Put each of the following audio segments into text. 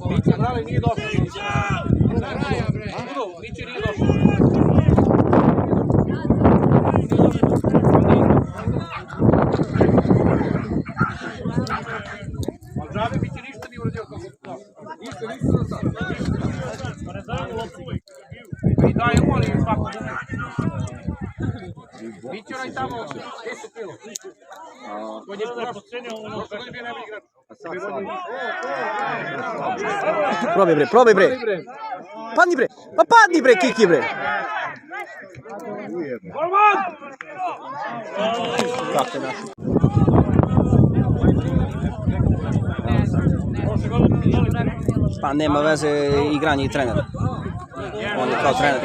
Miće, brale, nije došlo. Miće nije došlo. Ali žabe Miće ništa nije uradio kako došlo. Ništa za sad. I dajemo li svako drugo. Miće onaj tamo 10 kilo. On je pocenio ono što je bio najbolji igrač. Probaj bre. Padni bre. Pa padni bre, Kiki bre. Kako naši? Pa nema veze igranje i trener. On je kao trener.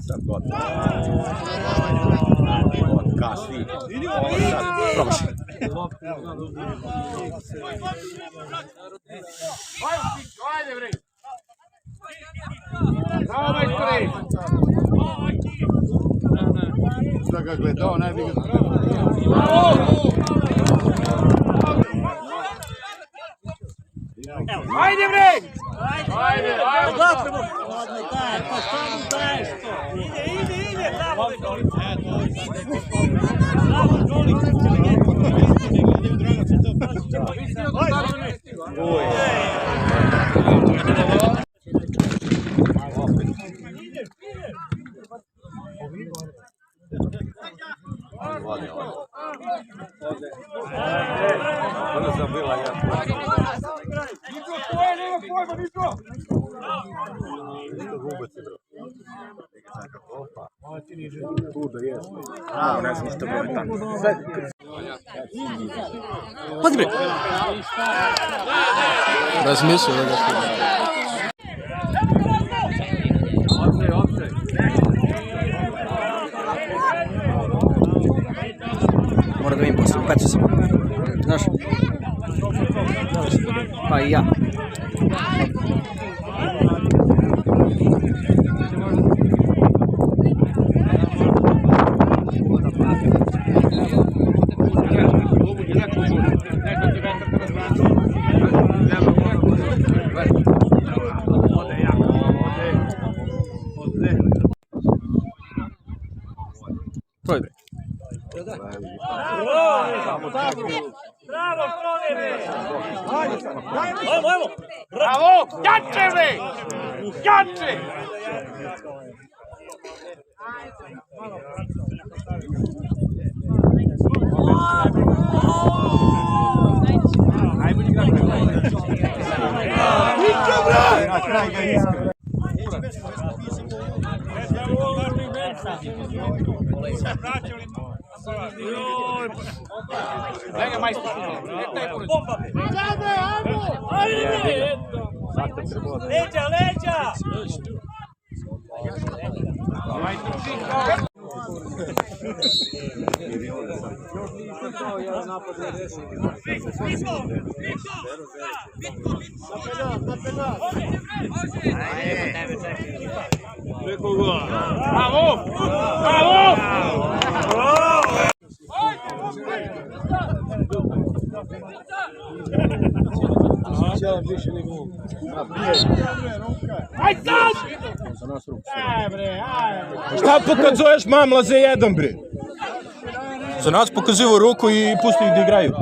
Sad gotovo. Od kasni. Promaši. Ajde bre! Bravo majstore! Da ga gledao, najbi ga Ajde bre! Ajde! Ide, bravo! Ona sam bila ja. Nitro, tvoje, nema pojma, Nitro! Nitro gubac je bro. Tu da jeste. Ne znam što bude tamo. Padni bre. Razmišljaj da se. Mora da vidim posle, kad ću se. Znaš? Pa i ja. Probaj bre. Bravo, Strogere! Ajmo! Bravo! Jače, bre! Jače! Najbolji igrač. Ničo, bre! Na kraj ga iskre. Lega majstor. Leđa! Bravo! Aj sad! Šta pokazuješ mamla za jedan bre? Za nas pokazivo ruku i pusti ih da igraju.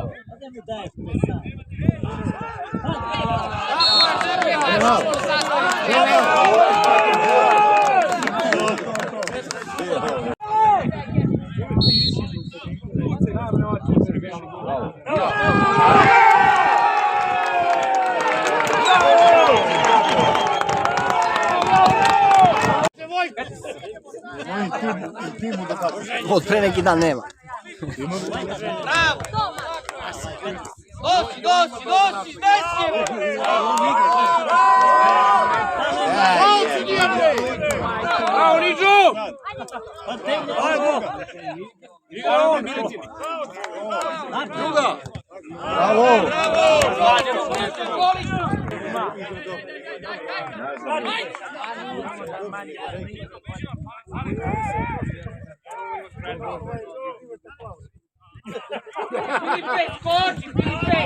Od pre neki dan nema. Dosi, desi! Bravo, Niđu! Druga. Bravo! Filipe, skoči, Filipe!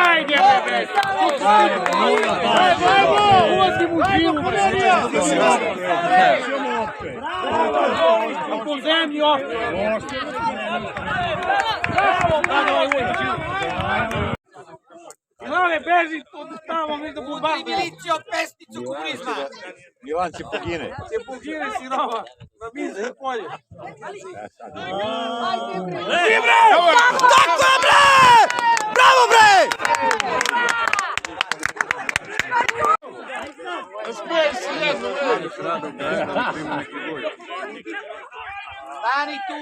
Ajde, bebe! Ulazim u živu, po zemlji opet! Milane, beži od tamo, mi da bombardujemo. Milicija od pesnicu komunizma. Milan će pogine. Će pogine sirova na mize i polje. Tako je, bre! Bravo, bre! Stani tu!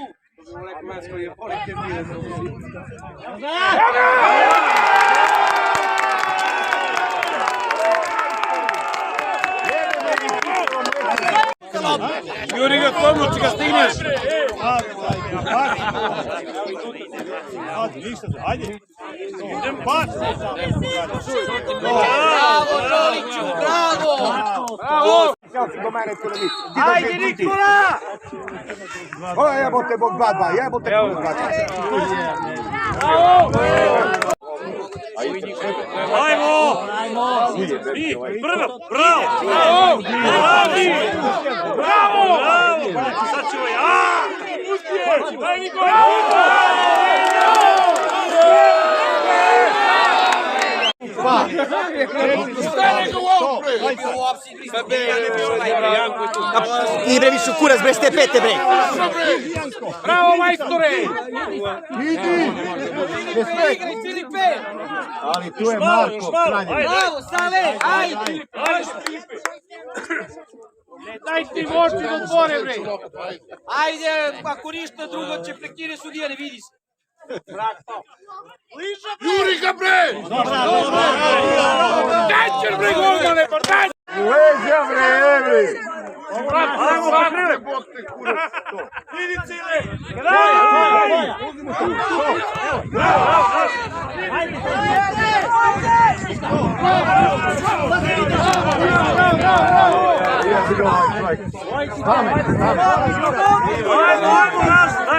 Juri ga komući ga stigneš. Bravo, Čoliću, bravo! Bravo! Ajde, Nikola! O, jebote, Bog badba, jebote, Bog badba. Bravo! Ajmo! Bravo! Bravo! Bravo! Bravo! Sad ćemo ja! Daj Nikola! I bre, višu kurac, bre, ste pete, bre! Bravo, majstore! Filipe! Ali tu je Marko, kranje. Bravo, Sale, ajde! Daj ti moći do dvore, bre! Ajde, ako ništa drugo će prekine sudija, ne vidi se. Juri ga, bre! Daj će, bre, golmane, pa daj! Leđa, bre, evi! Ajmo, Vakre! Vidi cile!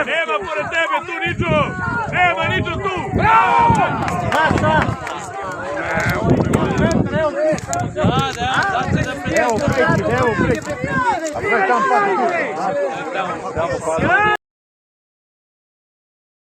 Nema pored tebe tu ničo! Nema ničo tu! Evo, preki, evo, preki. A to je tam pa.